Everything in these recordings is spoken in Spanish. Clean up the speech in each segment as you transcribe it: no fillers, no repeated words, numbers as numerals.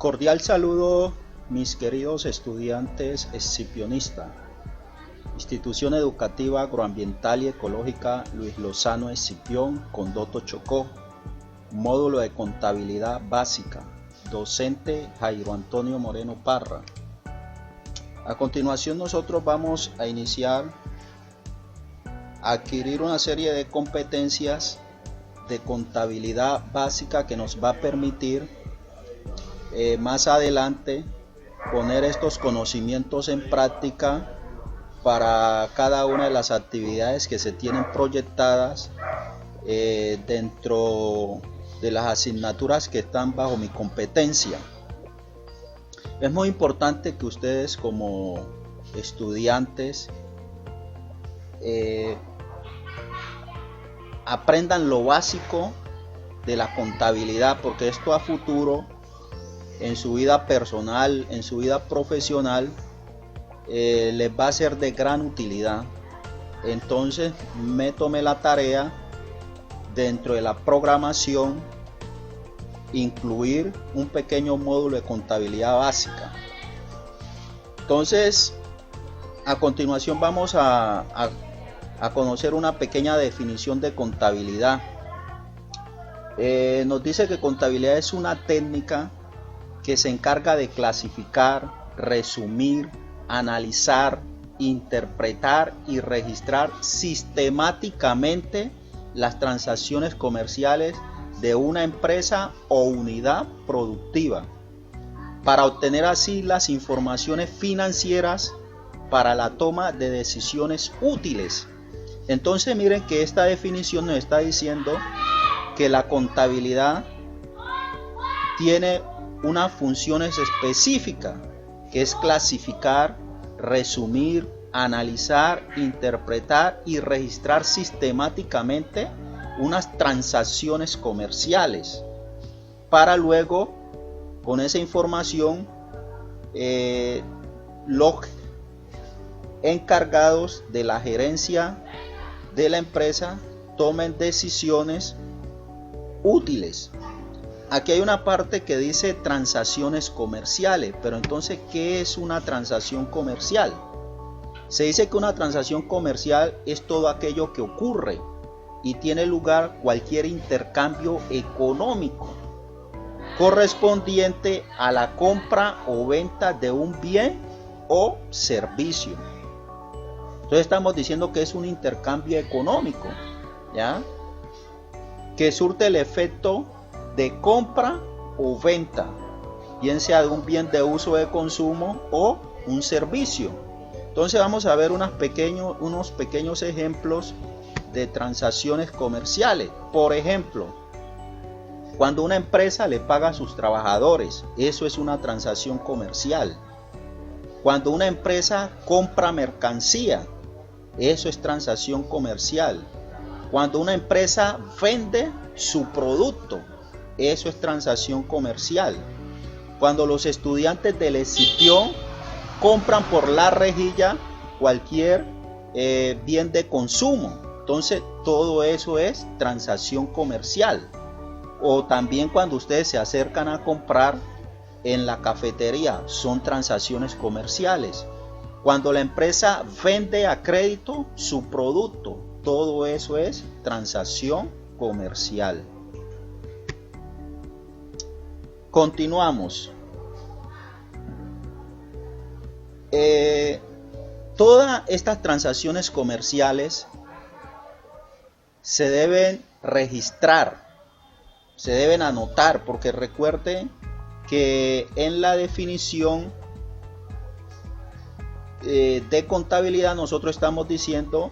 Cordial saludo, mis queridos estudiantes escipionistas. Institución Educativa Agroambiental y Ecológica Luis Lozano Escipión, Condoto Chocó. Módulo de Contabilidad Básica. Docente Jairo Antonio Moreno Parra. A continuación nosotros vamos a iniciar a adquirir una serie de competencias de contabilidad básica que nos va a permitir más adelante poner estos conocimientos en práctica para cada una de las actividades que se tienen proyectadas dentro de las asignaturas que están bajo mi competencia. Es muy importante que ustedes como estudiantes aprendan lo básico de la contabilidad, porque esto a futuro en su vida personal, en su vida profesional, les va a ser de gran utilidad. Entonces me tomé la tarea dentro de la programación incluir un pequeño módulo de contabilidad básica. Entonces a continuación vamos a conocer una pequeña definición de contabilidad. Nos dice que contabilidad es una técnica que se encarga de clasificar, resumir, analizar, interpretar y registrar sistemáticamente las transacciones comerciales de una empresa o unidad productiva, para obtener así las informaciones financieras para la toma de decisiones útiles. Entonces miren que esta definición nos está diciendo que la contabilidad tiene unas funciones específicas, que es clasificar, resumir, analizar, interpretar y registrar sistemáticamente unas transacciones comerciales, para luego con esa información los encargados de la gerencia de la empresa tomen decisiones útiles. Aquí hay una parte que dice transacciones comerciales, pero entonces, ¿qué es una transacción comercial? Se dice que una transacción comercial es todo aquello que ocurre y tiene lugar cualquier intercambio económico correspondiente a la compra o venta de un bien o servicio. Entonces estamos diciendo que es un intercambio económico, ¿ya?, que surte el efecto de compra o venta, bien sea de un bien de uso de consumo o un servicio. Entonces vamos a ver unos pequeños ejemplos de transacciones comerciales. Por ejemplo, cuando una empresa le paga a sus trabajadores, eso es una transacción comercial. Cuando una empresa compra mercancía, eso es transacción comercial. Cuando una empresa vende su producto, eso es transacción comercial. Cuando los estudiantes del Escipión compran por la rejilla cualquier bien de consumo, entonces todo eso es transacción comercial. O también cuando ustedes se acercan a comprar en la cafetería, son transacciones comerciales. Cuando la empresa vende a crédito su producto, todo eso es transacción comercial. Continuamos. Todas estas transacciones comerciales se deben registrar, se deben anotar, porque recuerden que en la definición de contabilidad nosotros estamos diciendo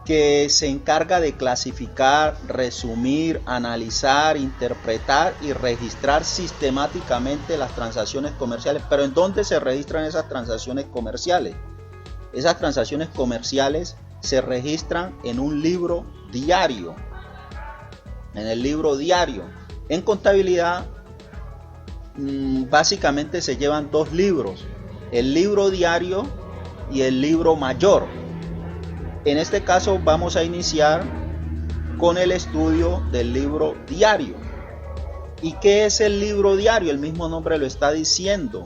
que se encarga de clasificar, resumir, analizar, interpretar y registrar sistemáticamente las transacciones comerciales. Pero ¿en dónde se registran esas transacciones comerciales? Esas transacciones comerciales se registran en un libro diario. En el libro diario. En contabilidad básicamente se llevan dos libros: el libro diario y el libro mayor. En este caso vamos a iniciar con el estudio del libro diario. ¿Y qué es el libro diario? El mismo nombre lo está diciendo,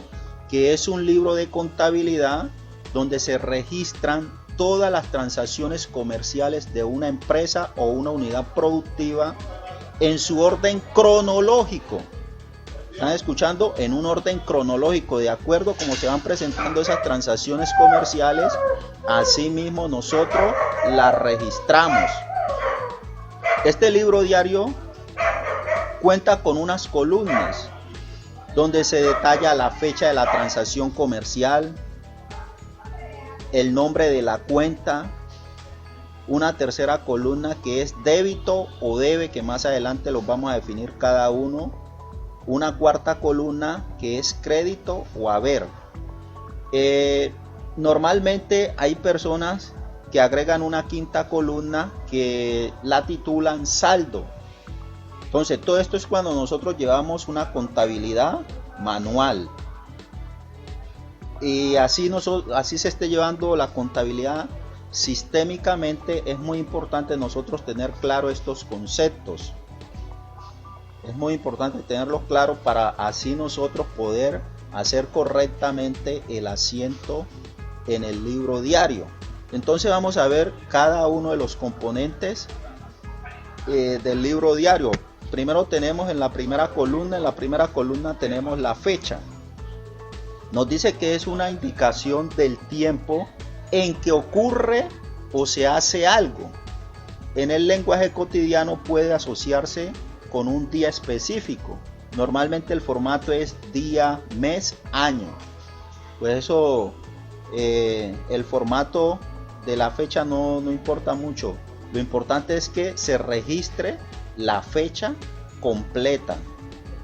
que es un libro de contabilidad donde se registran todas las transacciones comerciales de una empresa o una unidad productiva en su orden cronológico. ¿Están escuchando? En un orden cronológico, de acuerdo a cómo se van presentando esas transacciones comerciales, así mismo nosotros las registramos. Este libro diario cuenta con unas columnas donde se detalla la fecha de la transacción comercial, el nombre de la cuenta, una tercera columna que es débito o debe, que más adelante los vamos a definir cada uno, una cuarta columna que es crédito o haber. Normalmente hay personas que agregan una quinta columna que la titulan saldo. Entonces todo esto es cuando nosotros llevamos una contabilidad manual. Y así se esté llevando la contabilidad sistémicamente, es muy importante nosotros tener claro estos conceptos. Es muy importante tenerlos claros para así nosotros poder hacer correctamente el asiento en el libro diario. Entonces vamos a ver cada uno de los componentes del libro diario. Primero tenemos en la primera columna tenemos la fecha. Nos dice que es una indicación del tiempo en que ocurre o se hace algo. En el lenguaje cotidiano puede asociarse con un día específico. Normalmente el formato es día, mes, año. Pues eso, el formato de la fecha no importa mucho. Lo importante es que se registre la fecha completa,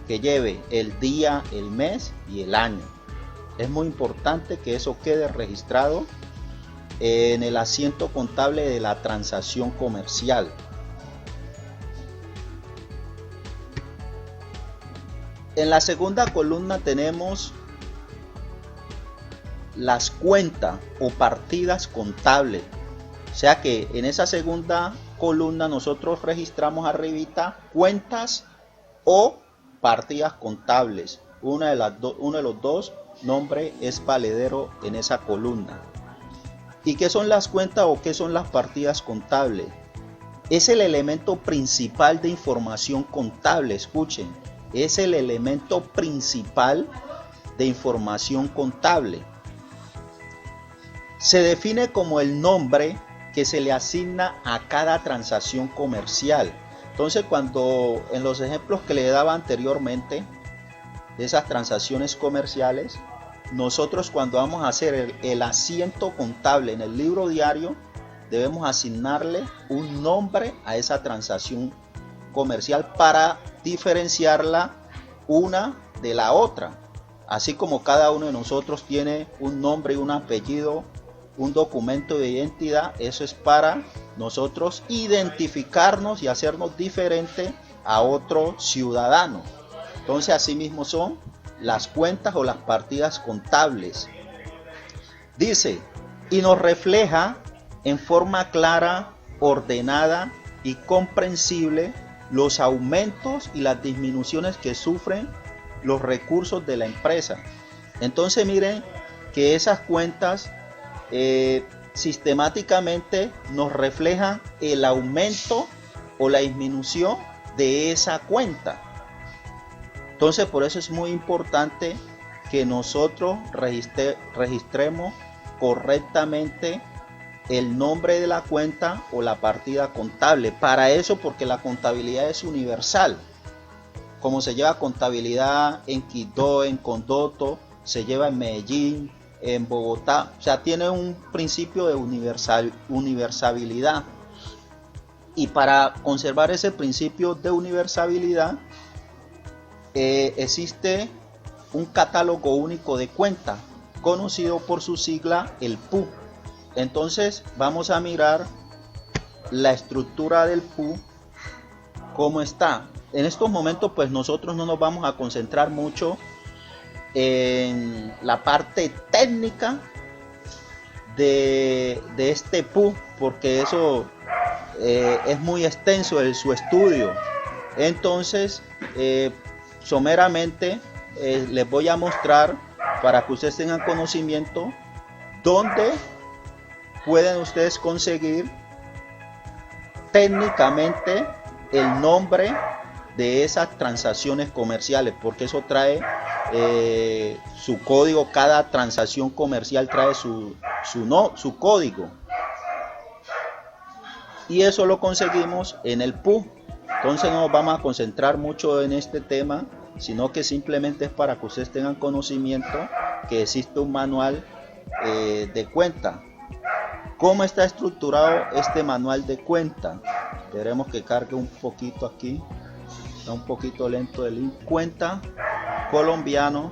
que lleve el día, el mes y el año. Es muy importante que eso quede registrado en el asiento contable de la transacción comercial. En la segunda columna tenemos las cuentas o partidas contables. O sea que en esa segunda columna nosotros registramos arribita cuentas o partidas contables. Uno de los dos nombres es valedero en esa columna. ¿Y qué son las cuentas o qué son las partidas contables? Es el elemento principal de información contable, escuchen. Es el elemento principal de información contable. Se define como el nombre que se le asigna a cada transacción comercial. Entonces, cuando en los ejemplos que le daba anteriormente de esas transacciones comerciales, nosotros cuando vamos a hacer el asiento contable en el libro diario, debemos asignarle un nombre a esa transacción comercial para diferenciarla una de la otra. Así como cada uno de nosotros tiene un nombre y un apellido, un documento de identidad, eso es para nosotros identificarnos y hacernos diferente a otro ciudadano. Entonces así mismo son las cuentas o las partidas contables. Dice, y nos refleja en forma clara, ordenada y comprensible los aumentos y las disminuciones que sufren los recursos de la empresa. Entonces miren que esas cuentas sistemáticamente nos reflejan el aumento o la disminución de esa cuenta. Entonces por eso es muy importante que nosotros registremos correctamente el nombre de la cuenta o la partida contable. Para eso, porque la contabilidad es universal. Como se lleva contabilidad en Quito, en Condoto, se lleva en Medellín, en Bogotá. O sea, tiene un principio de universalidad. Y para conservar ese principio de universalidad, existe un catálogo único de cuenta, conocido por su sigla, el PU. Entonces vamos a mirar la estructura del PU, cómo está. En estos momentos pues nosotros no nos vamos a concentrar mucho en la parte técnica de este PU, porque eso es muy extenso su estudio. Entonces someramente les voy a mostrar para que ustedes tengan conocimiento dónde pueden ustedes conseguir técnicamente el nombre de esas transacciones comerciales, porque eso trae su código. Cada transacción comercial trae su código, y eso lo conseguimos en el PU. Entonces no nos vamos a concentrar mucho en este tema, sino que simplemente es para que ustedes tengan conocimiento que existe un manual de cuenta. ¿Cómo está estructurado este manual de cuenta? Esperemos que cargue un poquito aquí. Está un poquito lento el link. Cuenta colombiano.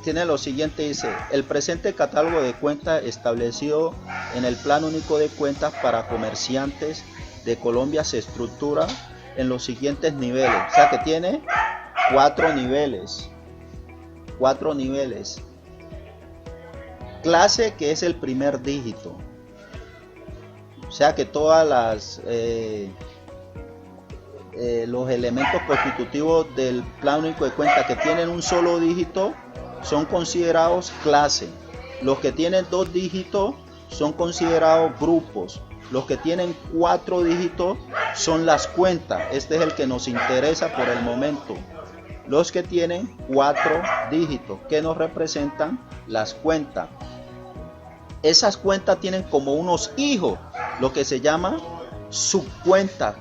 Tiene lo siguiente, dice: el presente catálogo de cuentas establecido en el Plan Único de Cuentas para Comerciantes de Colombia se estructura en los siguientes niveles. O sea que tiene 4 niveles. 4 niveles. Clase, que es el primer dígito. O sea que todas los elementos constitutivos del Plan Único de Cuentas que tienen un solo dígito son considerados clase. Los que tienen 2 dígitos son considerados grupos. Los que tienen 4 dígitos son las cuentas. Este es el que nos interesa por el momento. Los que tienen 4 dígitos, que nos representan las cuentas. Esas cuentas tienen como unos hijos, lo que se llama subcuentas.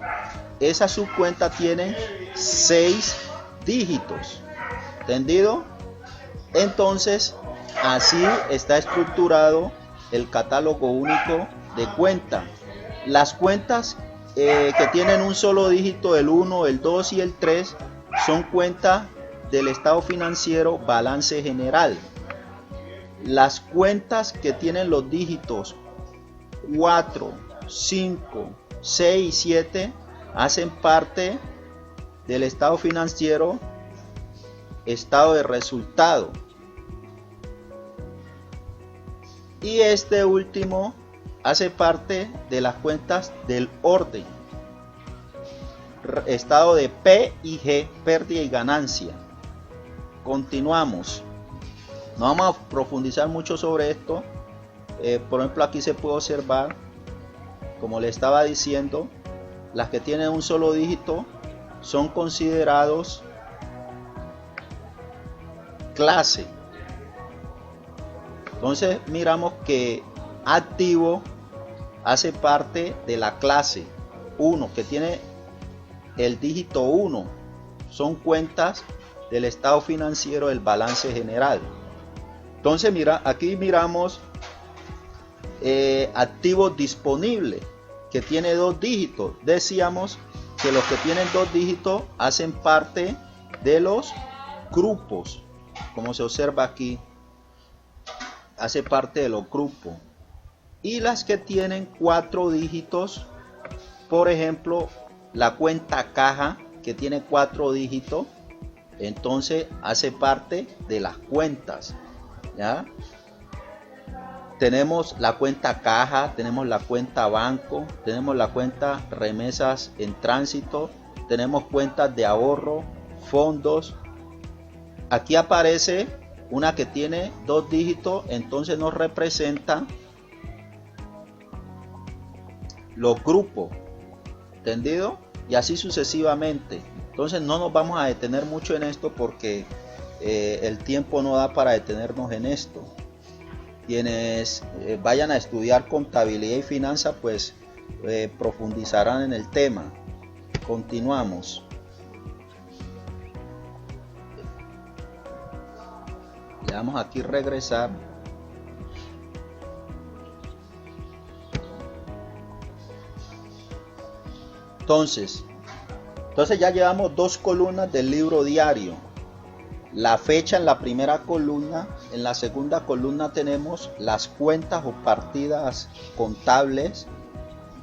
Esas subcuentas tienen 6 dígitos. ¿Entendido? Entonces, así está estructurado el catálogo único de cuenta. Las cuentas que tienen un solo dígito, el 1, el 2 y el 3, son cuentas del estado financiero, balance general. Las cuentas que tienen los dígitos 4, 5, 6 y 7 hacen parte del estado financiero, estado de resultado. Y este último hace parte de las cuentas del orden, estado de P y G, pérdida y ganancia. Continuamos. No vamos a profundizar mucho sobre esto. Por ejemplo, aquí se puede observar, como le estaba diciendo, las que tienen un solo dígito son considerados clase. Entonces miramos que activo hace parte de la clase 1, que tiene el dígito 1. Son cuentas del estado financiero del balance general. Entonces aquí miramos activos disponibles, que tiene 2 dígitos. Decíamos que los que tienen 2 dígitos hacen parte de los grupos, como se observa aquí, hace parte de los grupos. Y las que tienen 4 dígitos, por ejemplo, la cuenta caja, que tiene 4 dígitos, entonces hace parte de las cuentas. ¿Ya? Tenemos la cuenta caja, tenemos la cuenta banco, tenemos la cuenta remesas en tránsito, tenemos cuentas de ahorro, fondos. Aquí aparece una que tiene 2 dígitos, entonces nos representa los grupos, ¿entendido? Y así sucesivamente. Entonces no nos vamos a detener mucho en esto porque el tiempo no da para detenernos en esto. Quienes vayan a estudiar contabilidad y finanzas, pues profundizarán en el tema. Continuamos. Le damos aquí regresar. Entonces ya llevamos 2 columnas del libro diario. La fecha en la primera columna. En la segunda columna tenemos las cuentas o partidas contables.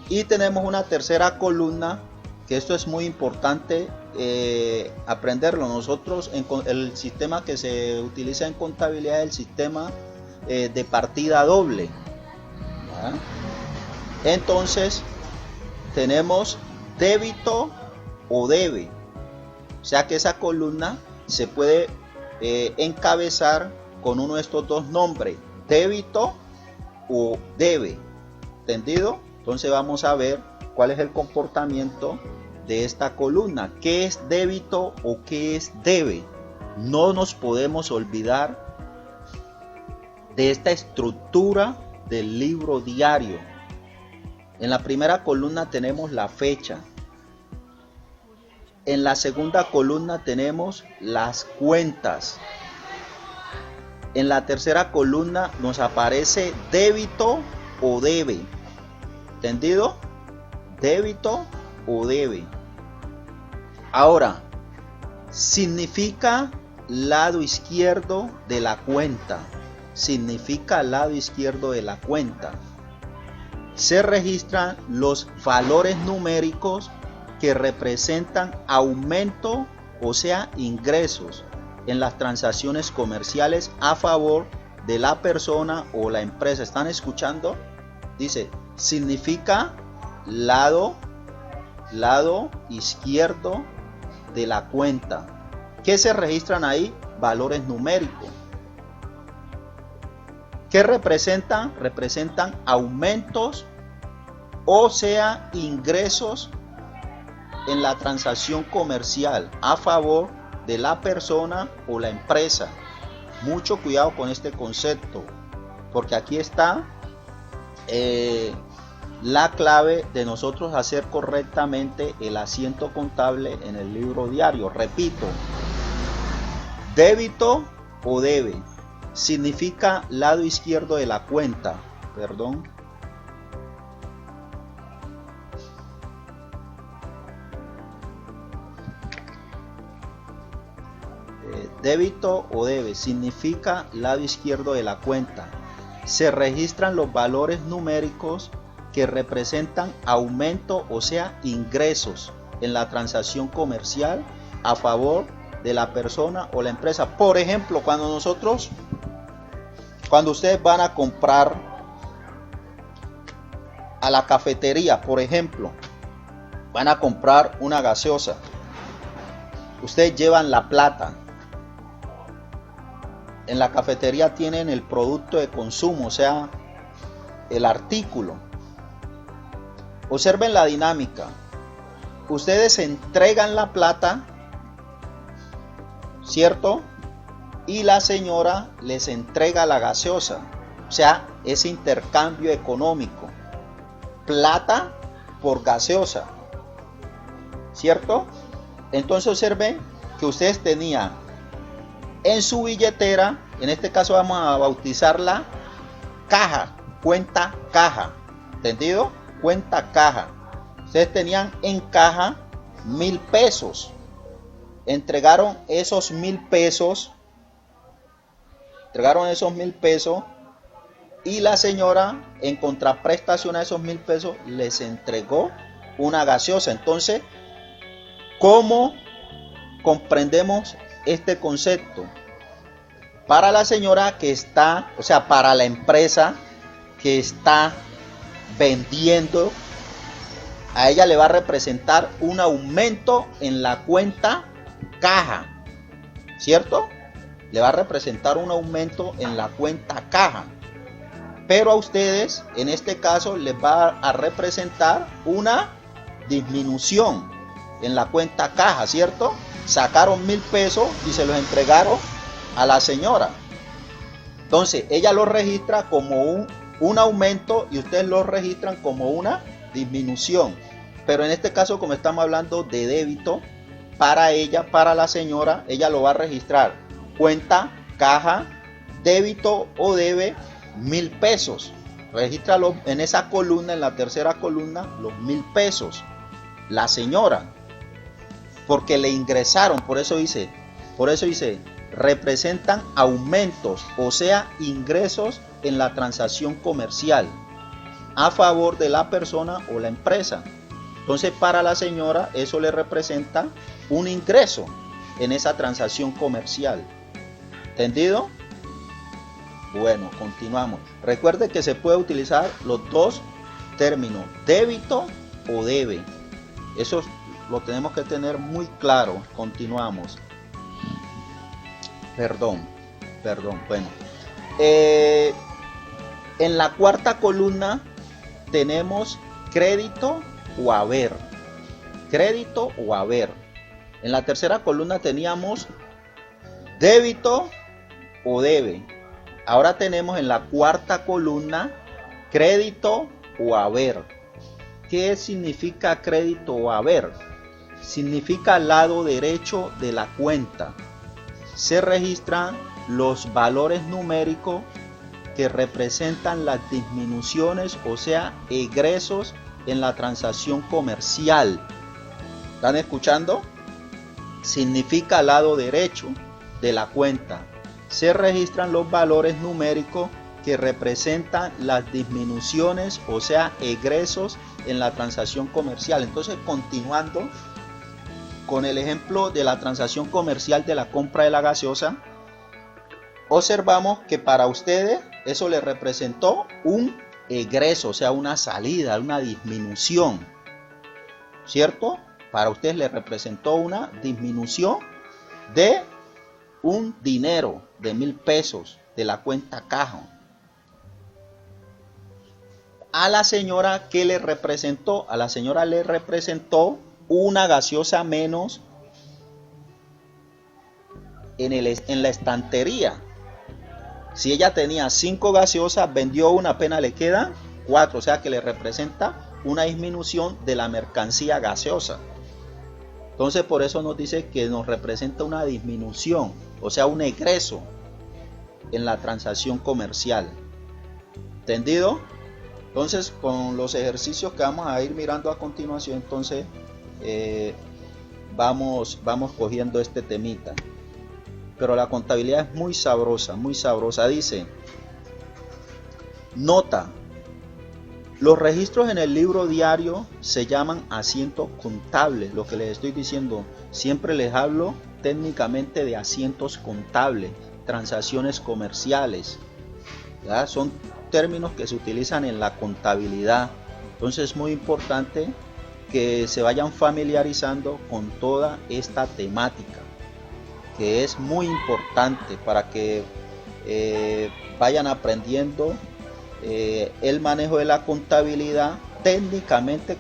Y tenemos una tercera columna, que esto es muy importante aprenderlo. Nosotros, el sistema que se utiliza en contabilidad es el sistema de partida doble. ¿Ya? Entonces tenemos débito o debe. O sea que esa columna se puede encabezar con uno de estos dos nombres, débito o debe. ¿Entendido? Entonces vamos a ver cuál es el comportamiento de esta columna. ¿Qué es débito o qué es debe? No nos podemos olvidar de esta estructura del libro diario. En la primera columna tenemos la fecha. En la segunda columna tenemos las cuentas. En la tercera columna nos aparece débito o debe. ¿Entendido? Débito o debe. Ahora, significa lado izquierdo de la cuenta. Significa lado izquierdo de la cuenta. Se registran los valores numéricos que representan aumento, o sea, ingresos en las transacciones comerciales a favor de la persona o la empresa. ¿Están escuchando? Dice, significa lado izquierdo de la cuenta. ¿Qué se registran ahí? Valores numéricos. ¿Qué representan? Representan aumentos, o sea, ingresos en la transacción comercial a favor de la persona o la empresa. Mucho cuidado con este concepto, porque aquí está la clave de nosotros hacer correctamente el asiento contable en el libro diario. Repito, débito o debe significa lado izquierdo de la cuenta. Débito o debe significa lado izquierdo de la cuenta. Se registran los valores numéricos que representan aumento, o sea, ingresos en la transacción comercial a favor de la persona o la empresa. Por ejemplo, cuando ustedes van a comprar a la cafetería, por ejemplo, van a comprar una gaseosa, ustedes llevan la plata. En la cafetería tienen el producto de consumo, o sea, el artículo. Observen la dinámica. Ustedes entregan la plata, ¿cierto? Y la señora les entrega la gaseosa. O sea, ese intercambio económico. Plata por gaseosa, ¿cierto? Entonces observen que ustedes tenían en su billetera, en este caso vamos a bautizarla caja, cuenta caja, ¿entendido? Cuenta caja. Ustedes tenían en caja 1,000 pesos. Entregaron esos 1,000 pesos. Y la señora, en contraprestación a esos 1,000 pesos, les entregó una gaseosa. Entonces, ¿cómo comprendemos este concepto? Para la señora que está, o sea, para la empresa que está vendiendo, a ella le va a representar un aumento en la cuenta caja, ¿cierto? Le va a representar un aumento en la cuenta caja. Pero a ustedes, en este caso, les va a representar una disminución en la cuenta caja, ¿cierto? Sacaron 1,000 pesos y se los entregaron a la señora. Entonces ella lo registra como un aumento y ustedes lo registran como una disminución. Pero en este caso, como estamos hablando de débito, para ella, para la señora, ella lo va a registrar cuenta caja, débito o debe 1,000 pesos. Regístralo en esa columna, en la tercera columna, los 1,000 pesos. La señora, porque le ingresaron, por eso dice, representan aumentos, o sea, ingresos en la transacción comercial a favor de la persona o la empresa. Entonces, para la señora, eso le representa un ingreso en esa transacción comercial. ¿Entendido? Bueno, continuamos. Recuerde que se puede utilizar los dos términos, débito o debe. Eso lo tenemos que tener muy claro. Continuamos. Perdón. Bueno. En la cuarta columna tenemos crédito o haber. Crédito o haber. En la tercera columna teníamos débito o debe. Ahora tenemos en la cuarta columna crédito o haber. ¿Qué significa crédito o haber? Significa al lado derecho de la cuenta. Se registran los valores numéricos que representan las disminuciones, o sea, egresos en la transacción comercial. ¿Están escuchando? Significa al lado derecho de la cuenta. Se registran los valores numéricos que representan las disminuciones, o sea, egresos en la transacción comercial. Entonces, continuando con el ejemplo de la transacción comercial de la compra de la gaseosa, observamos que para ustedes eso le representó un egreso, o sea, una salida, una disminución, ¿cierto? Para ustedes le representó una disminución de un dinero de 1.000 pesos de la cuenta caja. A la señora, ¿qué le representó? A la señora le representó una gaseosa menos en la estantería. Si ella tenía 5 gaseosas, vendió una, apenas le quedan 4, o sea que le representa una disminución de la mercancía gaseosa. Entonces por eso nos dice que nos representa una disminución, o sea, un egreso en la transacción comercial. ¿Entendido? Entonces, con los ejercicios que vamos a ir mirando a continuación, entonces vamos cogiendo este temita. Pero la contabilidad es muy sabrosa, muy sabrosa. Dice, nota, los registros en el libro diario se llaman asientos contables. Lo que les estoy diciendo, siempre les hablo técnicamente de asientos contables, transacciones comerciales, ¿ya? Son términos que se utilizan en la contabilidad. Entonces es muy importante que se vayan familiarizando con toda esta temática, que es muy importante para que vayan aprendiendo el manejo de la contabilidad técnicamente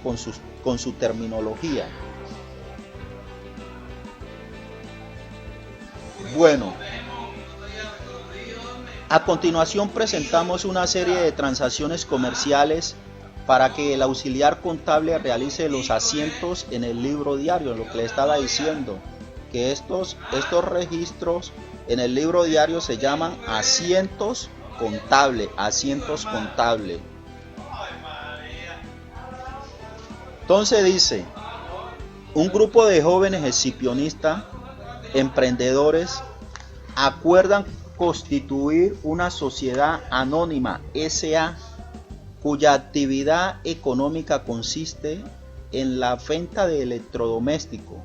con su terminología. Bueno, a continuación presentamos una serie de transacciones comerciales para que el auxiliar contable realice los asientos en el libro diario. Lo que le estaba diciendo, que estos registros en el libro diario se llaman asientos contables, Entonces dice, un grupo de jóvenes exhibicionistas, emprendedores, acuerdan constituir una sociedad anónima S.A. cuya actividad económica consiste en la venta de electrodomésticos.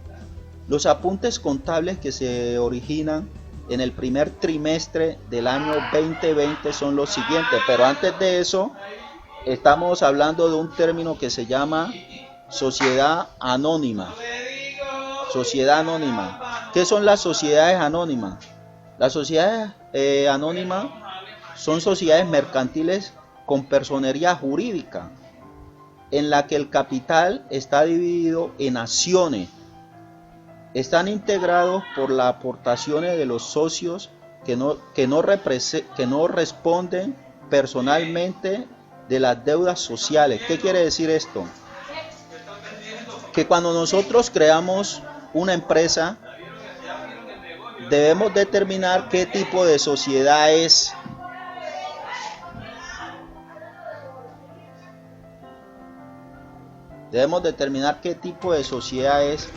Los apuntes contables que se originan en el primer trimestre del año 2020 son los siguientes, pero antes de eso estamos hablando de un término que se llama sociedad anónima. Sociedad anónima. ¿Qué son las sociedades anónimas? Las sociedades anónimas son sociedades mercantiles con personería jurídica, en la que el capital está dividido en acciones. Están integrados por las aportaciones de los socios que no responden personalmente de las deudas sociales. ¿Qué quiere decir esto? Que cuando nosotros creamos una empresa, debemos determinar qué tipo de sociedad es. Debemos determinar qué tipo de sociedad es.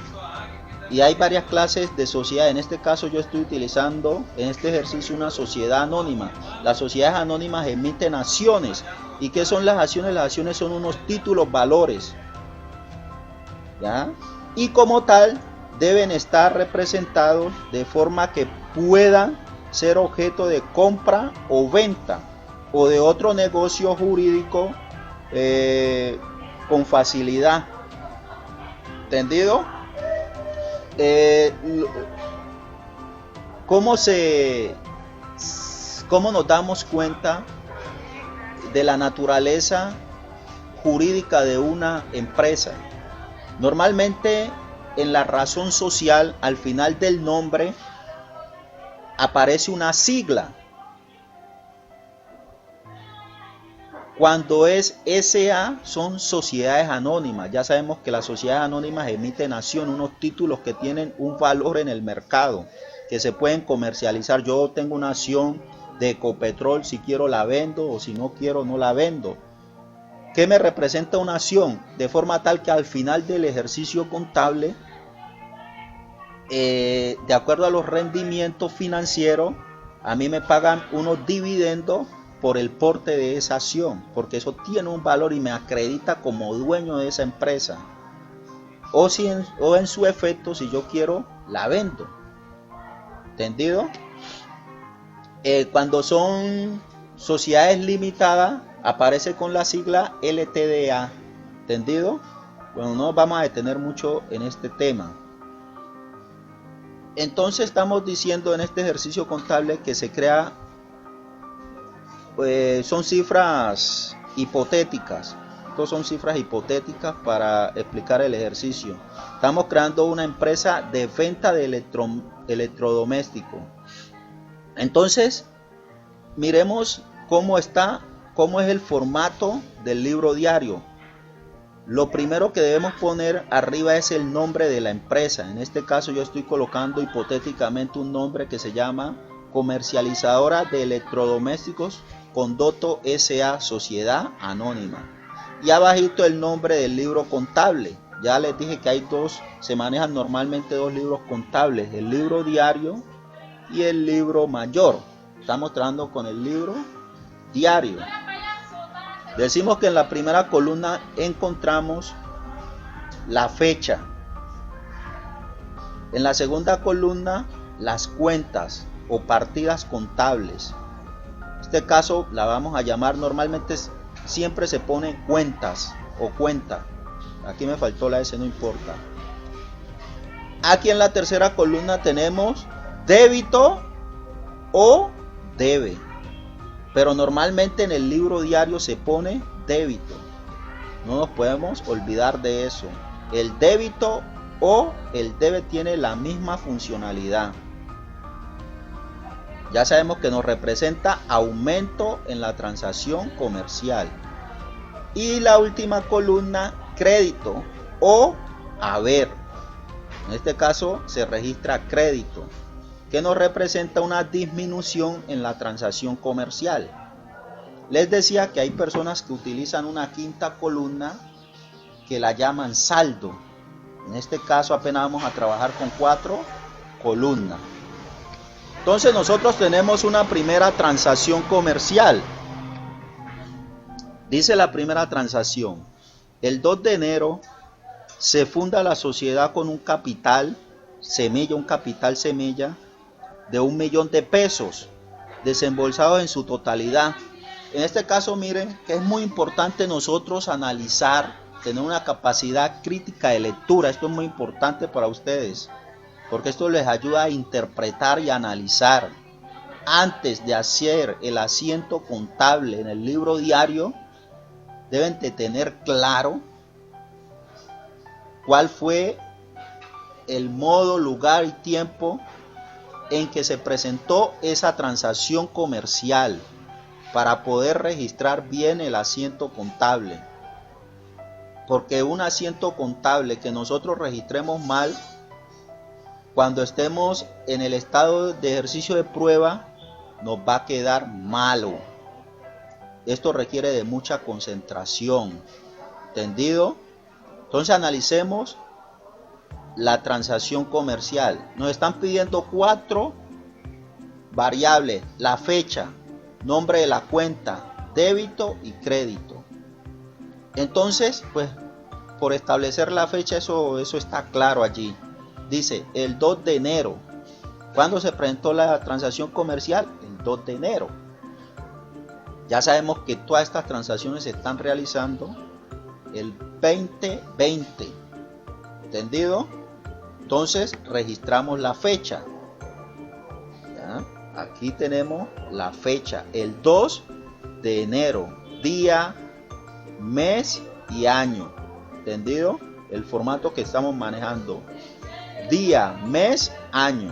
Y hay varias clases de sociedad. En este caso yo estoy utilizando en este ejercicio una sociedad anónima. Las sociedades anónimas emiten acciones. ¿Y qué son las acciones? Las acciones son unos títulos, valores, ¿ya? Y como tal deben estar representados de forma que puedan ser objeto de compra o venta o de otro negocio jurídico con facilidad. ¿Entendido? Eh, ¿Cómo nos damos cuenta de la naturaleza jurídica de una empresa? Normalmente en la razón social, al final del nombre, aparece una sigla. Cuando es SA, son sociedades anónimas. Ya sabemos que las sociedades anónimas emiten acción, unos títulos que tienen un valor en el mercado, que se pueden comercializar. Yo tengo una acción de Ecopetrol, si quiero la vendo, o si no quiero no la vendo. ¿Qué me representa una acción? De forma tal que al final del ejercicio contable, de acuerdo a los rendimientos financieros, a mí me pagan unos dividendos por el porte de esa acción, porque eso tiene un valor y me acredita como dueño de esa empresa. O en su efecto, si yo quiero, la vendo. ¿Entendido? Cuando son sociedades limitadas, aparece con la sigla LTDA. ¿Entendido? Bueno, no nos vamos a detener mucho en este tema. Entonces estamos diciendo en este ejercicio contable que se crea, son cifras hipotéticas. Estas son cifras hipotéticas para explicar el ejercicio. Estamos creando una empresa de venta de electrodomésticos. Entonces, miremos cómo es el formato del libro diario. Lo primero que debemos poner arriba es el nombre de la empresa. En este caso yo estoy colocando hipotéticamente un nombre que se llama Comercializadora de Electrodomésticos Condoto S.A. Sociedad Anónima. Y abajito el nombre del libro contable. Ya les dije que se manejan normalmente dos libros contables, el libro diario y el libro mayor. Estamos trabajando con el libro diario. Decimos que en la primera columna encontramos la fecha. En la segunda columna, las cuentas o partidas contables. En este caso la vamos a llamar, normalmente siempre se pone cuentas o cuenta. Aquí me faltó la S, no importa. Aquí en la tercera columna tenemos débito o debe. Pero normalmente en el libro diario se pone débito. No nos podemos olvidar de eso. El débito o el debe tiene la misma funcionalidad. Ya sabemos que nos representa aumento en la transacción comercial. Y la última columna, crédito o haber. En este caso se registra crédito, que nos representa una disminución en la transacción comercial. Les decía que hay personas que utilizan una quinta columna que la llaman saldo. En este caso apenas vamos a trabajar con 4 columnas. Entonces nosotros tenemos una primera transacción comercial. Dice la primera transacción: el 2 de enero se funda la sociedad con un capital semilla, de 1 millón de pesos desembolsados en su totalidad. En este caso, miren que es muy importante nosotros analizar, tener una capacidad crítica de lectura. Esto es muy importante para ustedes, porque esto les ayuda a interpretar y analizar. Antes de hacer el asiento contable en el libro diario, deben de tener claro cuál fue el modo, lugar y tiempo en que se presentó esa transacción comercial para poder registrar bien el asiento contable. Porque un asiento contable que nosotros registremos mal, cuando estemos en el estado de ejercicio de prueba, nos va a quedar malo. Esto requiere de mucha concentración. ¿Entendido? Entonces analicemos la transacción comercial. Nos están pidiendo 4 variables: la fecha, nombre de la cuenta, débito y crédito. Entonces, pues por establecer la fecha, eso está claro allí. Dice el 2 de enero. ¿Cuándo se presentó la transacción comercial? El 2 de enero. Ya sabemos que todas estas transacciones se están realizando el 2020. ¿Entendido? Entonces registramos la fecha. ¿Ya? Aquí tenemos la fecha, el 2 de enero, día, mes y año. ¿Entendido? El formato que estamos manejando. Día, mes, año.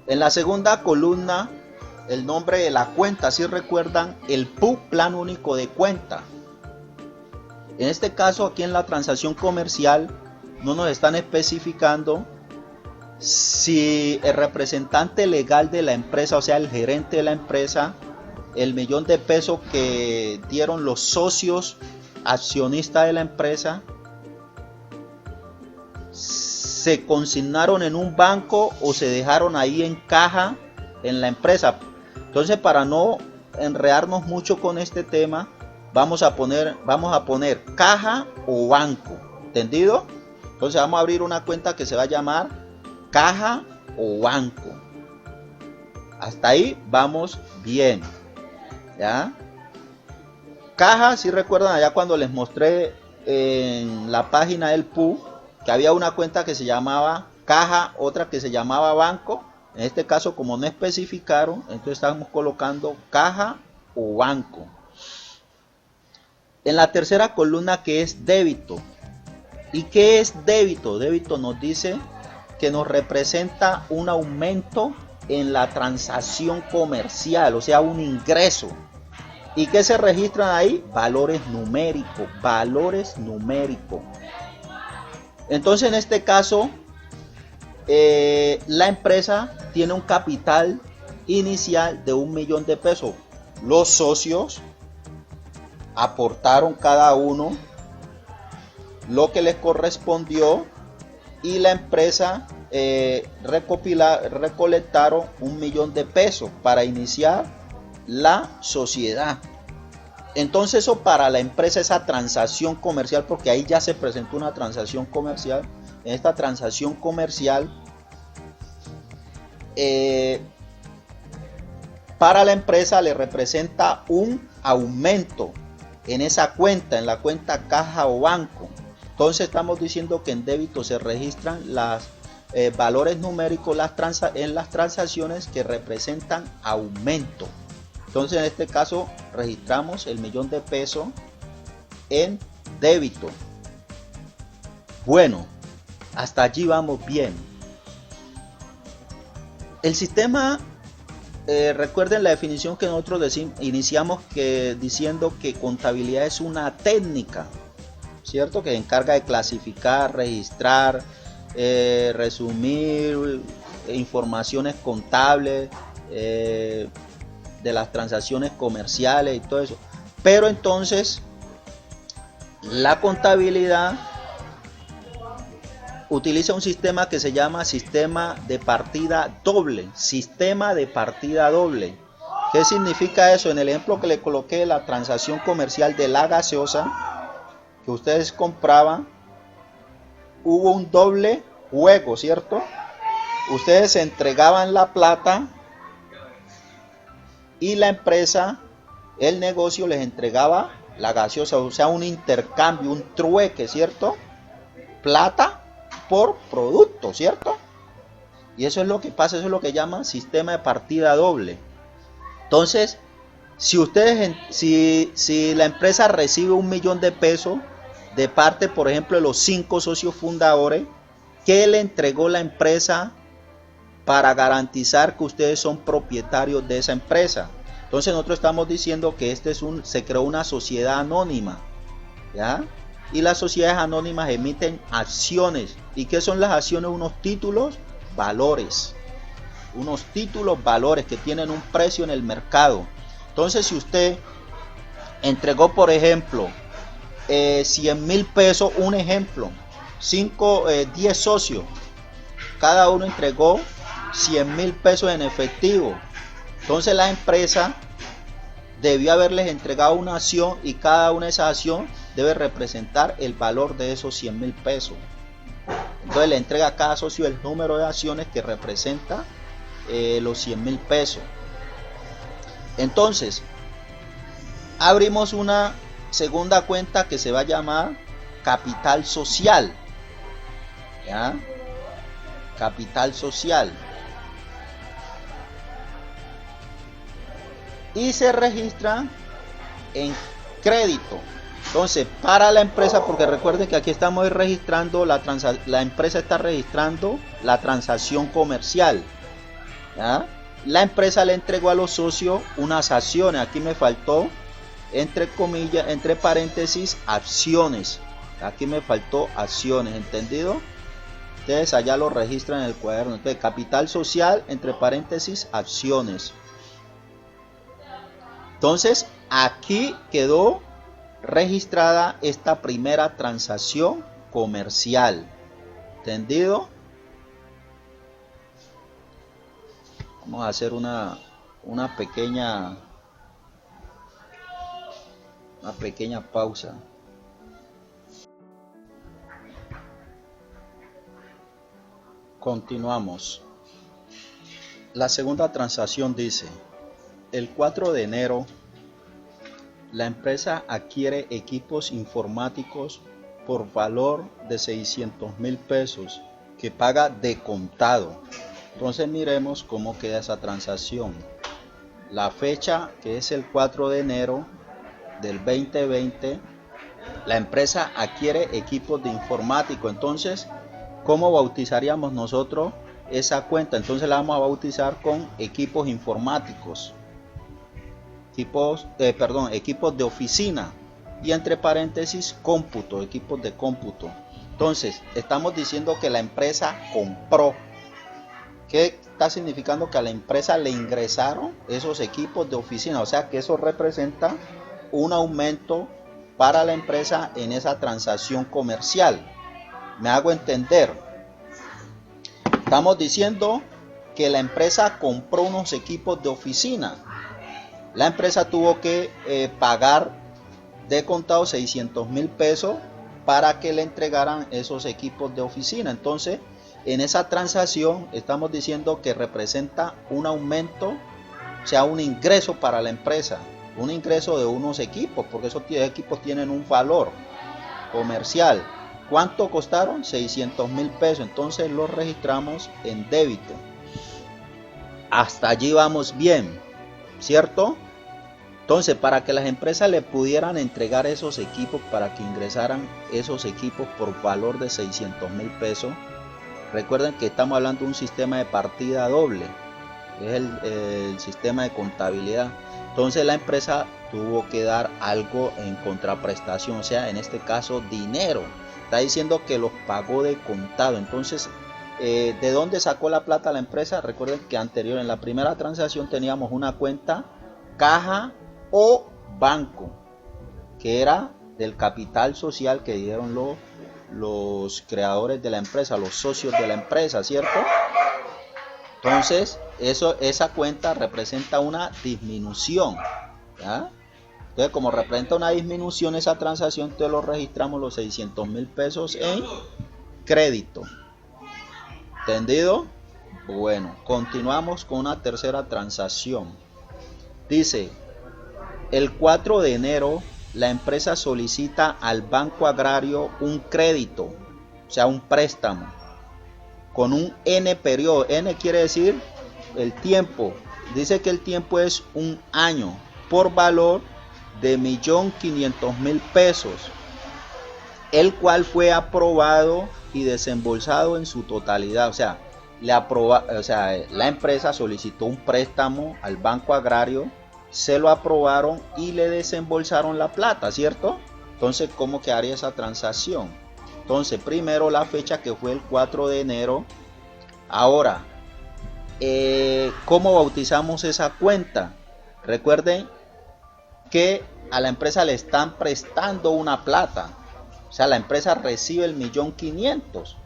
En la segunda columna, el nombre de la cuenta, si recuerdan, el PU, Plan Único de Cuenta. En este caso, aquí en la transacción comercial, no nos están especificando si el representante legal de la empresa, o sea, el gerente de la empresa, el $1.000.000 que dieron los socios accionistas de la empresa, se consignaron en un banco o se dejaron ahí en caja en la empresa. Entonces, para no enredarnos mucho con este tema, vamos a poner caja o banco. ¿Entendido? Entonces vamos a abrir una cuenta que se va a llamar caja o banco. Hasta ahí vamos bien. ¿Ya? Caja, si recuerdan allá cuando les mostré en la página del PU que había una cuenta que se llamaba caja, otra que se llamaba banco. En este caso, como no especificaron, entonces estamos colocando caja o banco. En la tercera columna, que es débito. ¿Y qué es débito? Débito nos dice que nos representa un aumento en la transacción comercial, o sea, un ingreso. ¿Y qué se registran ahí? Valores numéricos, valores numéricos. Entonces, en este caso, la empresa tiene un capital inicial de $1.000.000. Los socios aportaron cada uno lo que les correspondió y la empresa recolectaron $1.000.000 para iniciar la sociedad. Entonces, eso para la empresa, esa transacción comercial, porque ahí ya se presentó una transacción comercial. En esta transacción comercial, para la empresa le representa un aumento en esa cuenta, en la cuenta caja o banco. Entonces estamos diciendo que en débito se registran los valores numéricos en las transacciones que representan aumento. Entonces, en este caso, registramos el $1.000.000 en débito. Bueno, hasta allí vamos bien. El sistema, recuerden la definición que nosotros iniciamos diciendo que contabilidad es una técnica, ¿cierto? Que se encarga de clasificar, registrar, resumir informaciones contables, de las transacciones comerciales y todo eso. Pero entonces la contabilidad utiliza un sistema que se llama sistema de partida doble. Sistema de partida doble. ¿Qué significa eso? En el ejemplo que le coloqué, la transacción comercial de la gaseosa que ustedes compraban, hubo un doble juego, ¿cierto? Ustedes entregaban la plata y la empresa, el negocio, les entregaba la gaseosa, o sea, un intercambio, un trueque, ¿cierto? Plata por producto, ¿cierto? Y eso es lo que pasa, eso es lo que llaman sistema de partida doble. Entonces, si la empresa recibe $1.000.000 de parte, por ejemplo, de los 5 socios fundadores, ¿qué le entregó la empresa para garantizar que ustedes son propietarios de esa empresa? Entonces nosotros estamos diciendo que se creó una sociedad anónima, ¿ya? Y las sociedades anónimas emiten acciones. ¿Y qué son las acciones? Unos títulos, valores. Unos títulos, valores que tienen un precio en el mercado. Entonces, si usted entregó, por ejemplo, $100.000, un ejemplo, 10 socios, cada uno entregó $100.000 en efectivo. Entonces la empresa debió haberles entregado una acción y cada una de esas acciones debe representar el valor de esos $100.000. Entonces le entrega a cada socio el número de acciones que representa los $100.000. Entonces abrimos una segunda cuenta que se va a llamar capital social. ¿ya? Capital social. Y se registra en crédito. Entonces, para la empresa, porque recuerden que aquí estamos registrando la empresa está registrando la transacción comercial, ¿ya? La empresa le entregó a los socios unas acciones. Aquí me faltó, entre comillas, entre paréntesis, acciones. Aquí me faltó acciones, ¿entendido? Ustedes allá lo registran en el cuaderno. Entonces, capital social, entre paréntesis, acciones. Entonces, aquí quedó registrada esta primera transacción comercial. ¿Entendido? Vamos a hacer una pequeña pausa. Continuamos. La segunda transacción dice: el 4 de enero, la empresa adquiere equipos informáticos por valor de 600,000 pesos que paga de contado. Entonces miremos cómo queda esa transacción. La fecha, que es el 4 de enero del 2020, la empresa adquiere equipos de informático. Entonces, ¿cómo bautizaríamos nosotros esa cuenta? Entonces la vamos a bautizar con equipos informáticos. Equipos de oficina, y entre paréntesis cómputo, equipos de cómputo. Entonces estamos diciendo que la empresa compró. ¿Qué está significando? Que a la empresa le ingresaron esos equipos de oficina, o sea que eso representa un aumento para la empresa en esa transacción comercial. ¿Me hago entender? Estamos diciendo que la empresa compró unos equipos de oficina. La empresa tuvo que pagar de contado 600,000 pesos para que le entregaran esos equipos de oficina. Entonces, en esa transacción estamos diciendo que representa un aumento, o sea, un ingreso para la empresa, un ingreso de unos equipos, porque esos equipos tienen un valor comercial. ¿Cuánto costaron? 600,000 pesos. Entonces los registramos en débito. Hasta allí vamos bien, ¿cierto? Entonces, para que las empresas le pudieran entregar esos equipos, para que ingresaran esos equipos por valor de 600,000 pesos, recuerden que estamos hablando de un sistema de partida doble, es el sistema de contabilidad. Entonces la empresa tuvo que dar algo en contraprestación, o sea, en este caso dinero. Está diciendo que los pagó de contado. Entonces, ¿de dónde sacó la plata la empresa? Recuerden que anterior, en la primera transacción, teníamos una cuenta caja o banco, que era del capital social que dieron los creadores de la empresa, los socios de la empresa, ¿cierto? Entonces, esa cuenta representa una disminución, ¿ya? Entonces, como representa una disminución esa transacción, entonces lo registramos los 600,000 pesos en crédito. ¿Entendido? Bueno, continuamos con una tercera transacción. Dice: el 4 de enero, la empresa solicita al Banco Agrario un crédito, o sea, un préstamo, con un N periodo. N quiere decir el tiempo. Dice que el tiempo es un año, por valor de 1.500.000 pesos, el cual fue aprobado y desembolsado en su totalidad. O sea, la empresa solicitó un préstamo al Banco Agrario, se lo aprobaron y le desembolsaron la plata, ¿cierto? Entonces, ¿cómo quedaría esa transacción? Entonces, primero la fecha, que fue el 4 de enero. Ahora, ¿cómo bautizamos esa cuenta? Recuerden que a la empresa le están prestando una plata. O sea, la empresa recibe el 1.500.000.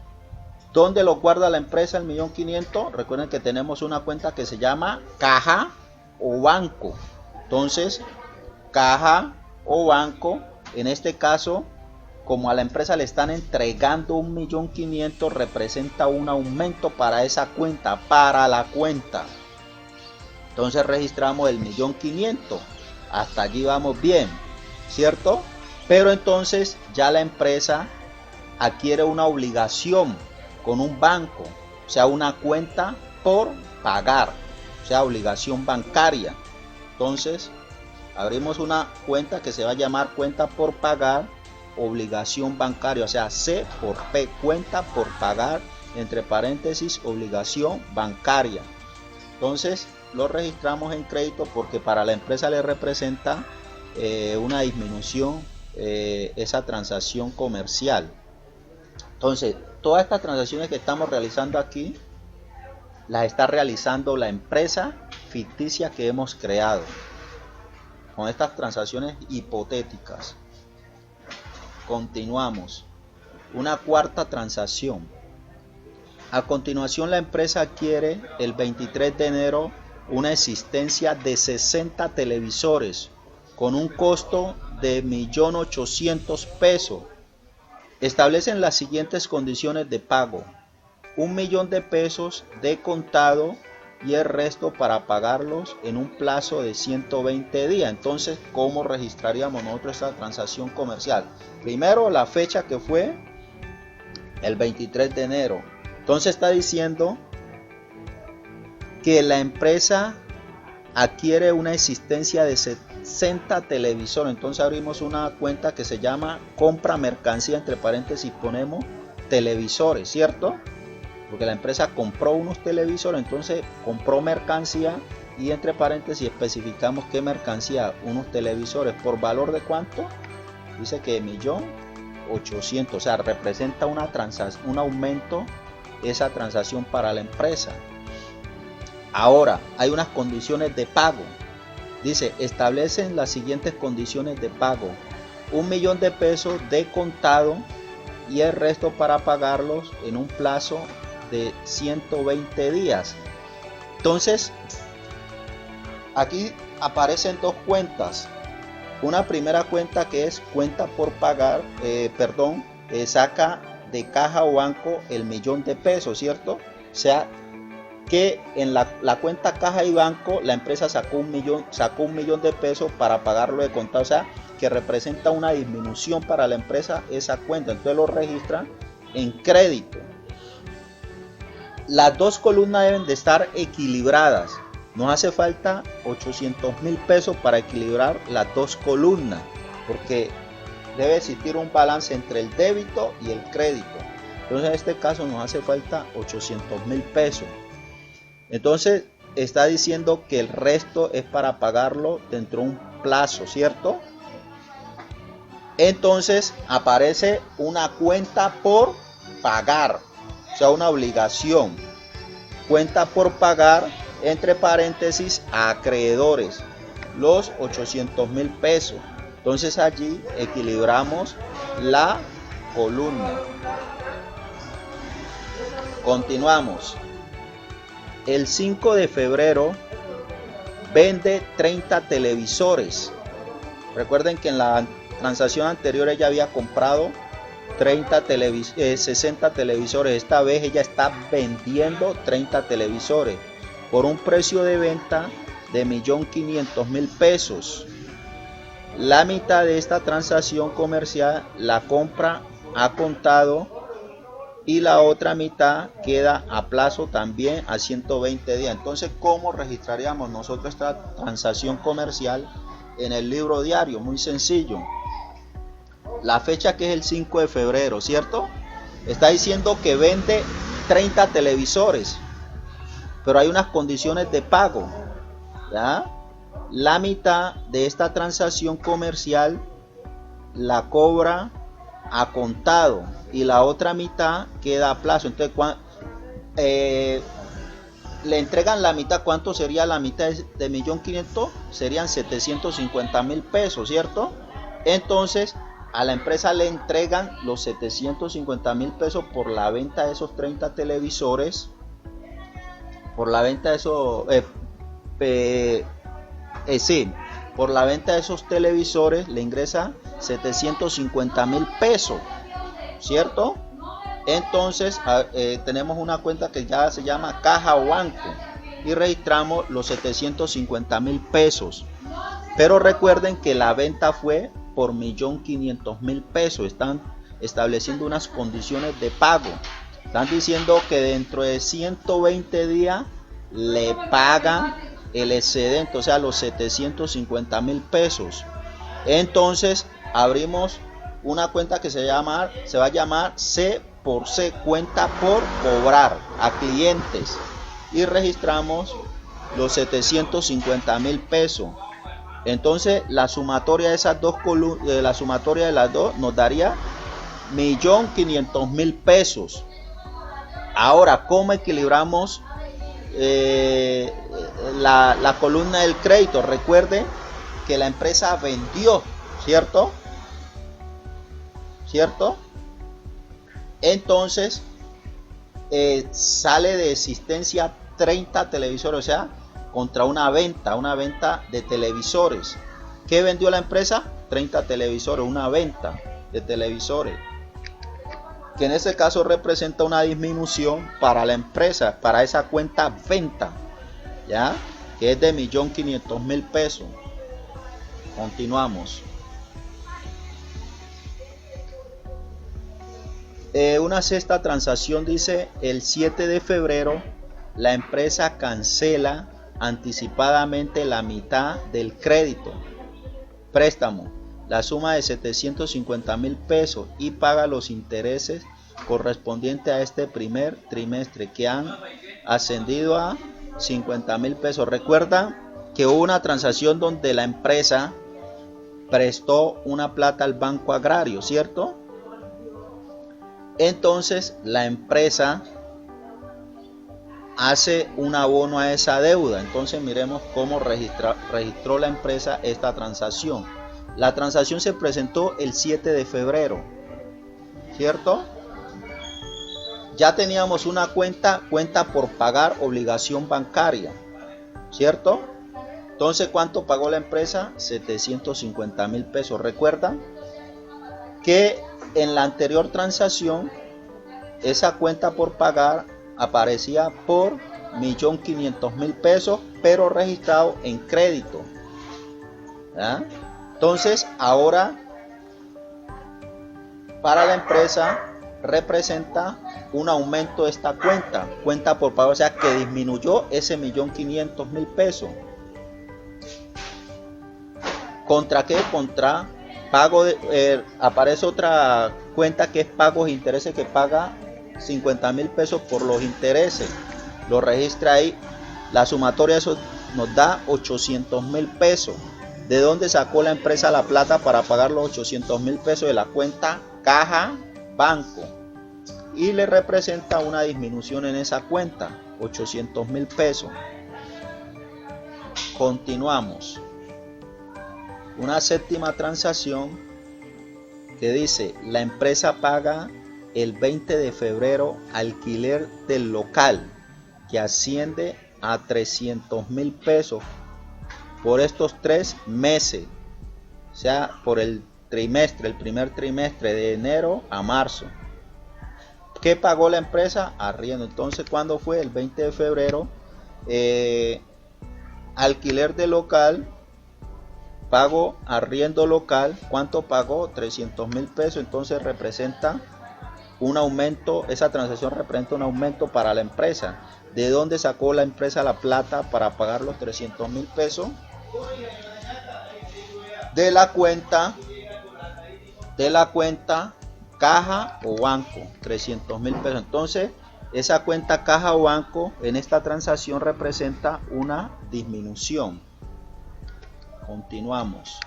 ¿Dónde lo guarda la empresa el 1.500.000? Recuerden que tenemos una cuenta que se llama caja o banco. Entonces, caja o banco, en este caso, como a la empresa le están entregando 1.500.000, representa un aumento para esa cuenta, para la cuenta. Entonces registramos el 1.500.000. Hasta allí vamos bien, ¿cierto? Pero entonces ya la empresa adquiere una obligación con un banco, o sea, una cuenta por pagar, o sea, obligación bancaria. Entonces, abrimos una cuenta que se va a llamar cuenta por pagar, obligación bancaria, o sea, C por P, cuenta por pagar, entre paréntesis, obligación bancaria. Entonces, lo registramos en crédito porque para la empresa le representa una disminución esa transacción comercial. Entonces, todas estas transacciones que estamos realizando aquí las está realizando la empresa ficticia que hemos creado con estas transacciones hipotéticas. Continuamos. Una cuarta transacción. A continuación, la empresa adquiere el 23 de enero una existencia de 60 televisores con un costo de 1.800.000 pesos. Establecen las siguientes condiciones de pago: 1.000.000 de pesos de contado y el resto para pagarlos en un plazo de 120 días. Entonces, ¿cómo registraríamos nosotros esta transacción comercial? Primero, la fecha que fue el 23 de enero. Entonces está diciendo que la empresa adquiere una existencia de 60 televisores. Entonces abrimos una cuenta que se llama compra mercancía, entre paréntesis ponemos televisores, ¿cierto? Porque la empresa compró unos televisores, entonces compró mercancía y entre paréntesis especificamos qué mercancía, unos televisores. ¿Por valor de cuánto? Dice que 1.800.000, o sea, representa un aumento esa transacción para la empresa. Ahora, hay unas condiciones de pago. Dice, establecen las siguientes condiciones de pago: 1.000.000 de pesos de contado y el resto para pagarlos en un plazo de 120 días. Entonces, aquí aparecen dos cuentas. Una primera cuenta que es cuenta por pagar, saca de caja o banco el 1.000.000 de pesos, ¿cierto? O sea, que en la cuenta caja y banco la empresa sacó 1.000.000 de pesos para pagarlo de contado, o sea, que representa una disminución para la empresa esa cuenta. Entonces lo registra en crédito. Las dos columnas deben de estar equilibradas. Nos hace falta 800.000 pesos para equilibrar las dos columnas, porque debe existir un balance entre el débito y el crédito. Entonces en este caso nos hace falta 800.000 pesos. Entonces está diciendo que el resto es para pagarlo dentro de un plazo, ¿cierto? Entonces aparece una cuenta por pagar, o sea, una obligación. Cuenta por pagar, entre paréntesis, a acreedores, los 800.000 pesos. Entonces allí equilibramos la columna. Continuamos. El 5 de febrero vende 30 televisores. Recuerden que en la transacción anterior ella había comprado 60 televisores. Esta vez ella está vendiendo 30 televisores por un precio de venta de 1.500.000 pesos. La mitad de esta transacción comercial la compra a contado y la otra mitad queda a plazo también a 120 días. Entonces, ¿cómo registraríamos nosotros esta transacción comercial en el libro diario? Muy sencillo. La fecha que es el 5 de febrero, ¿cierto? Está diciendo que vende 30 televisores, pero hay unas condiciones de pago, ¿ya? La mitad de esta transacción comercial la cobra a contado y la otra mitad queda a plazo. Entonces, le entregan la mitad. ¿Cuánto sería la mitad de 1.500.000? Serían 750.000 pesos, ¿cierto? Entonces a la empresa le entregan los 750.000 pesos por la venta de esos 30 televisores, por la venta de esos por la venta de esos televisores le ingresa 750.000 pesos, ¿cierto? Entonces tenemos una cuenta que ya se llama caja o banco y registramos los 750.000 pesos. Pero recuerden que la venta fue por 1.500.000 pesos. Están estableciendo unas condiciones de pago. Están diciendo que dentro de 120 días le pagan el excedente, o sea, los 750.000 pesos. Entonces abrimos una cuenta que se va a llamar C por C, cuenta por cobrar a clientes, y registramos los 750.000 pesos. Entonces la sumatoria de esas dos columnas, la sumatoria de las dos nos daría 1.500.000 pesos. Ahora, ¿cómo equilibramos la columna del crédito? Recuerde que la empresa vendió, ¿cierto? Entonces sale de existencia 30 televisores, o sea, contra una venta de televisores. ¿Qué vendió la empresa? 30 televisores, una venta de televisores, que en este caso representa una disminución para la empresa, para esa cuenta venta, ¿ya? Que es de 1.500.000 pesos. Continuamos. Una sexta transacción dice: el 7 de febrero la empresa cancela anticipadamente la mitad del crédito préstamo, la suma de 750.000 pesos, y paga los intereses correspondientes a este primer trimestre, que han ascendido a 50.000 pesos. Recuerda que hubo una transacción donde la empresa prestó una plata al Banco Agrario, ¿cierto? Entonces la empresa hace un abono a esa deuda. Entonces miremos cómo registró la empresa esta transacción. La transacción se presentó el 7 de febrero, ¿cierto? Ya teníamos una cuenta por pagar, obligación bancaria, ¿cierto? Entonces, ¿cuánto pagó la empresa? 750.000 pesos. Recuerda que en la anterior transacción esa cuenta por pagar aparecía por 1.500.000 pesos, pero registrado en crédito, ¿ya? Entonces ahora para la empresa representa un aumento de esta cuenta por pagar, o sea que disminuyó ese 1.500.000 pesos. ¿Contra qué? Contra pago aparece otra cuenta que es pagos e intereses, que paga 50.000 pesos por los intereses. Lo registra ahí. La sumatoria de eso nos da 800.000 pesos. ¿De dónde sacó la empresa la plata para pagar los 800.000 pesos? De la cuenta caja banco. Y le representa una disminución en esa cuenta, 800.000 pesos. Continuamos. Una séptima transacción que dice: la empresa paga el 20 de febrero alquiler del local, que asciende a 300.000 pesos por estos 3 meses, o sea, por el primer trimestre de enero a marzo. ¿Qué pagó la empresa? Arriendo. Entonces, ¿cuándo fue? El 20 de febrero. Alquiler de local, pago arriendo local. ¿Cuánto pagó? 300.000 pesos. Entonces representa un aumento. Esa transacción representa un aumento para la empresa. ¿De dónde sacó la empresa la plata para pagar los 300.000 pesos? De la cuenta caja o banco, 300.000 pesos. Entonces esa cuenta caja o banco en esta transacción representa una disminución. Continuamos.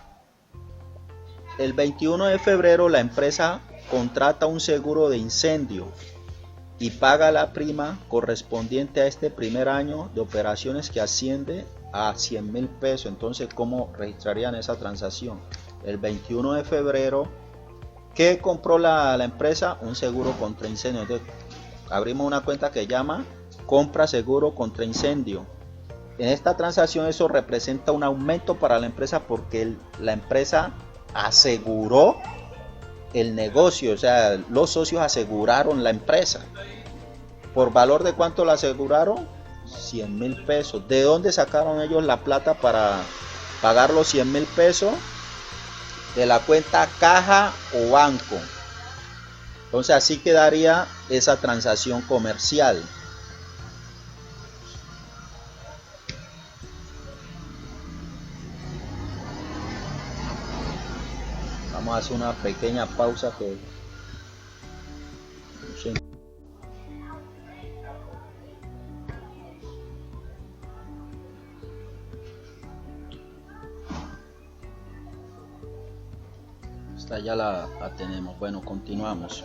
El 21 de febrero la empresa contrata un seguro de incendio y paga la prima correspondiente a este primer año de operaciones, que asciende a 100.000 pesos. Entonces, ¿cómo registrarían esa transacción? El 21 de febrero, ¿qué compró la empresa? Un seguro contra incendio. Entonces, abrimos una cuenta que llama compra seguro contra incendio. En esta transacción eso representa un aumento para la empresa, porque la empresa aseguró el negocio, o sea, los socios aseguraron la empresa. ¿Por valor de cuánto la aseguraron? 100.000 pesos. ¿De dónde sacaron ellos la plata para pagar los 100.000 pesos? De la cuenta caja o banco. Entonces así quedaría esa transacción comercial. Vamos a hacer una pequeña pausa que esta ya la tenemos. Bueno, continuamos.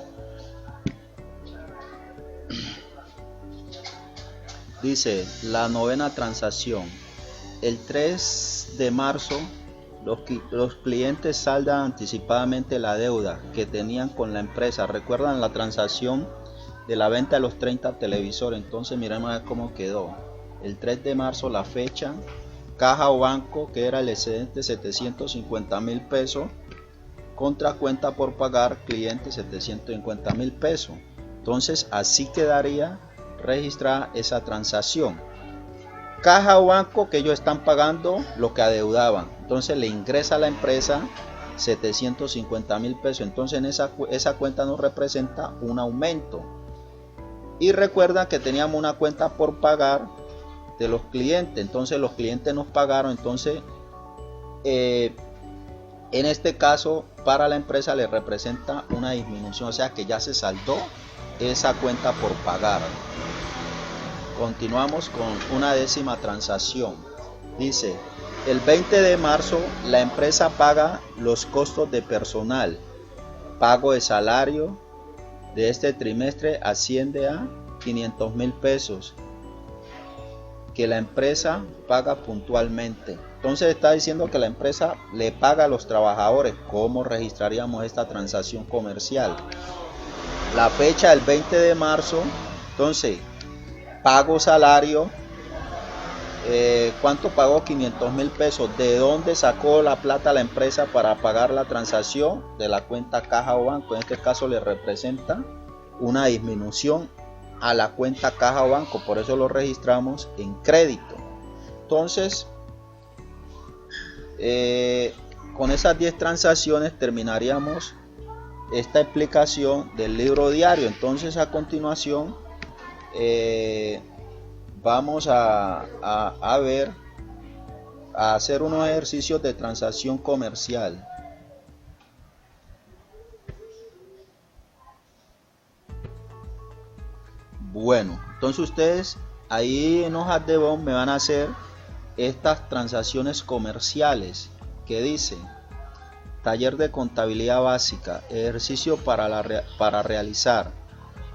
Dice la novena transacción. El 3 de marzo los clientes saldan anticipadamente la deuda que tenían con la empresa. ¿Recuerdan la transacción de la venta de los 30 televisores? Entonces miremos a ver cómo quedó. El 3 de marzo la fecha, caja o banco, que era el excedente 750.000 pesos, contra cuenta por pagar, cliente 750.000 pesos. Entonces así quedaría registrada esa transacción. Caja o banco, que ellos están pagando lo que adeudaban, entonces le ingresa a la empresa 750.000 pesos. Entonces en esa cuenta nos representa un aumento. Y recuerda que teníamos una cuenta por pagar de los clientes, entonces los clientes nos pagaron. Entonces en este caso para la empresa le representa una disminución, o sea que ya se saldó esa cuenta por pagar. Continuamos con una décima transacción. Dice, el 20 de marzo la empresa paga los costos de personal. Pago de salario de este trimestre asciende a 500.000 pesos que la empresa paga puntualmente. Entonces está diciendo que la empresa le paga a los trabajadores. ¿Cómo registraríamos esta transacción comercial? La fecha del 20 de marzo, entonces pago salario, ¿cuánto pagó? 500.000 pesos. ¿De dónde sacó la plata la empresa para pagar la transacción? De la cuenta caja o banco. En este caso le representa una disminución a la cuenta caja o banco, por eso lo registramos en crédito. Entonces con esas 10 transacciones terminaríamos esta explicación del libro diario. Entonces a continuación vamos a hacer unos ejercicios de transacción comercial. Bueno, entonces ustedes ahí en hojas de Bon me van a hacer estas transacciones comerciales que dicen taller de contabilidad básica, ejercicio para realizar.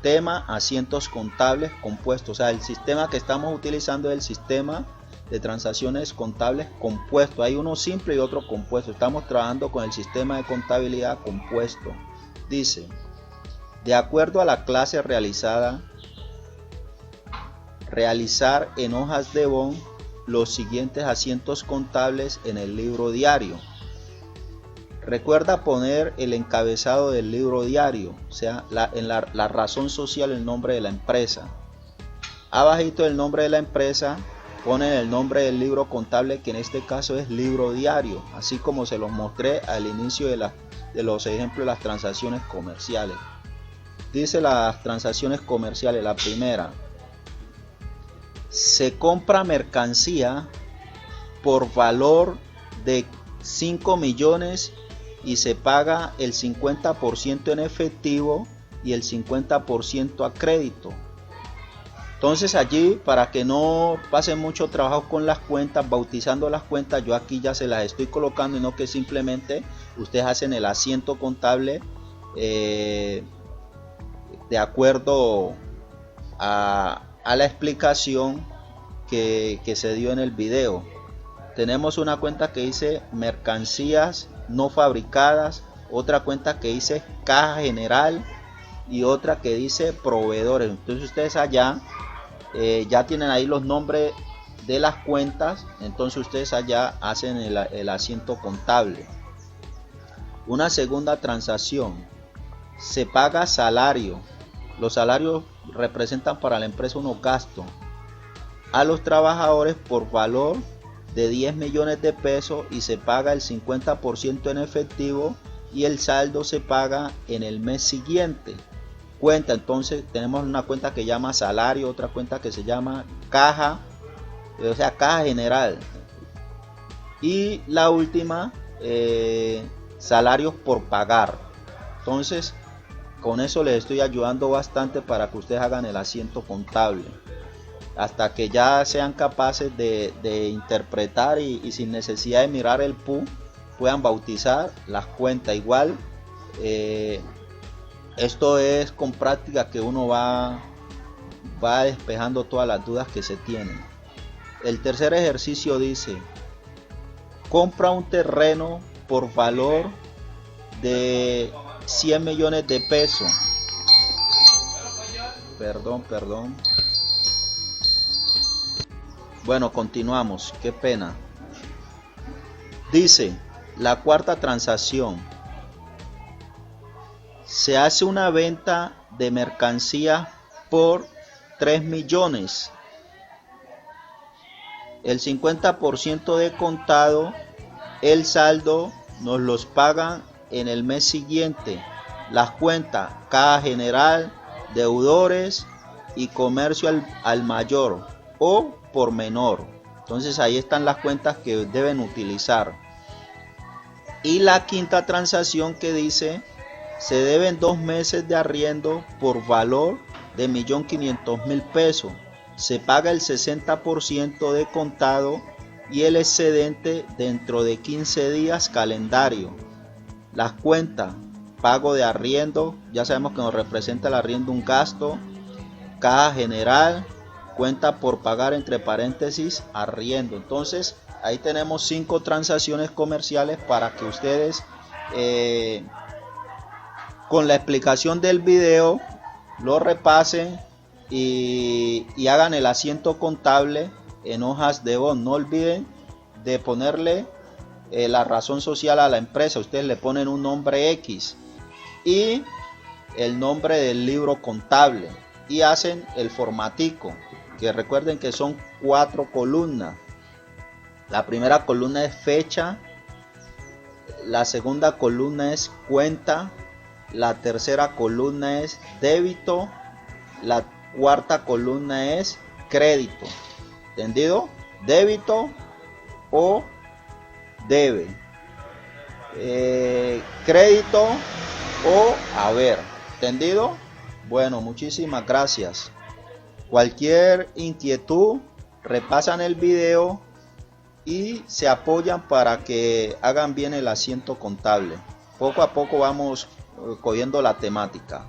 Tema, asientos contables compuestos. O sea, el sistema que estamos utilizando es el sistema de transacciones contables compuesto. Hay uno simple y otro compuesto. Estamos trabajando con el sistema de contabilidad compuesto. Dice, de acuerdo a la clase realizar en hojas de Bon los siguientes asientos contables en el libro diario. Recuerda poner el encabezado del libro diario, o sea, en la razón social, el nombre de la empresa. Abajito del nombre de la empresa ponen el nombre del libro contable, que en este caso es libro diario, así como se los mostré al inicio de los ejemplos de las transacciones comerciales. Dice las transacciones comerciales, la primera: se compra mercancía por valor de 5 millones y se paga el 50% en efectivo y el 50% a crédito. Entonces allí, para que no pasen mucho trabajo con las cuentas, bautizando las cuentas, yo aquí ya se las estoy colocando, y no que simplemente ustedes hacen el asiento contable de acuerdo a la explicación que se dio en el video. Tenemos una cuenta que dice mercancías no fabricadas, otra cuenta que dice caja general y otra que dice proveedores. Entonces ustedes allá ya tienen ahí los nombres de las cuentas, entonces ustedes allá hacen el asiento contable. Una segunda transacción: se paga salario. Los salarios representan para la empresa unos gastos a los trabajadores por valor de 10 millones de pesos y se paga el 50% en efectivo y el saldo se paga en el mes siguiente. cuenta. Entonces tenemos una cuenta que llama salario, otra cuenta que se llama caja, o sea, caja general, y la última, salarios por pagar. Entonces con eso les estoy ayudando bastante para que ustedes hagan el asiento contable, hasta que ya sean capaces de interpretar y sin necesidad de mirar el PU puedan bautizar las cuentas. Igual esto es con práctica que uno va despejando todas las dudas que se tienen. El tercer ejercicio dice: compra un terreno por valor de 100 millones de pesos. Perdón. Bueno, continuamos, qué pena. Dice, la cuarta transacción: se hace una venta de mercancía por 3 millones. El 50% de contado, el saldo nos los pagan en el mes siguiente. Las cuentas caja general, deudores y comercio al mayor o por menor. Entonces ahí están las cuentas que deben utilizar. Y la quinta transacción que dice: se deben 2 meses de arriendo por valor de 1.500.000 pesos. Se paga el 60% de contado y el excedente dentro de 15 días calendario. Las cuentas: pago de arriendo, ya sabemos que nos representa el arriendo un gasto, caja general, cuenta por pagar entre paréntesis, arriendo. Entonces ahí tenemos 5 transacciones comerciales para que ustedes con la explicación del video lo repasen y hagan el asiento contable en hojas de Excel. No olviden de ponerle la razón social a la empresa. Ustedes le ponen un nombre X y el nombre del libro contable y hacen el formatico, que recuerden que son 4 columnas. La primera columna es fecha, la segunda columna es cuenta, la tercera columna es débito, la cuarta columna es crédito. ¿Entendido? Débito o debe, crédito o haber. ¿Entendido? Bueno, muchísimas gracias. Cualquier inquietud, repasan el video y se apoyan para que hagan bien el asiento contable. Poco a poco vamos cogiendo la temática.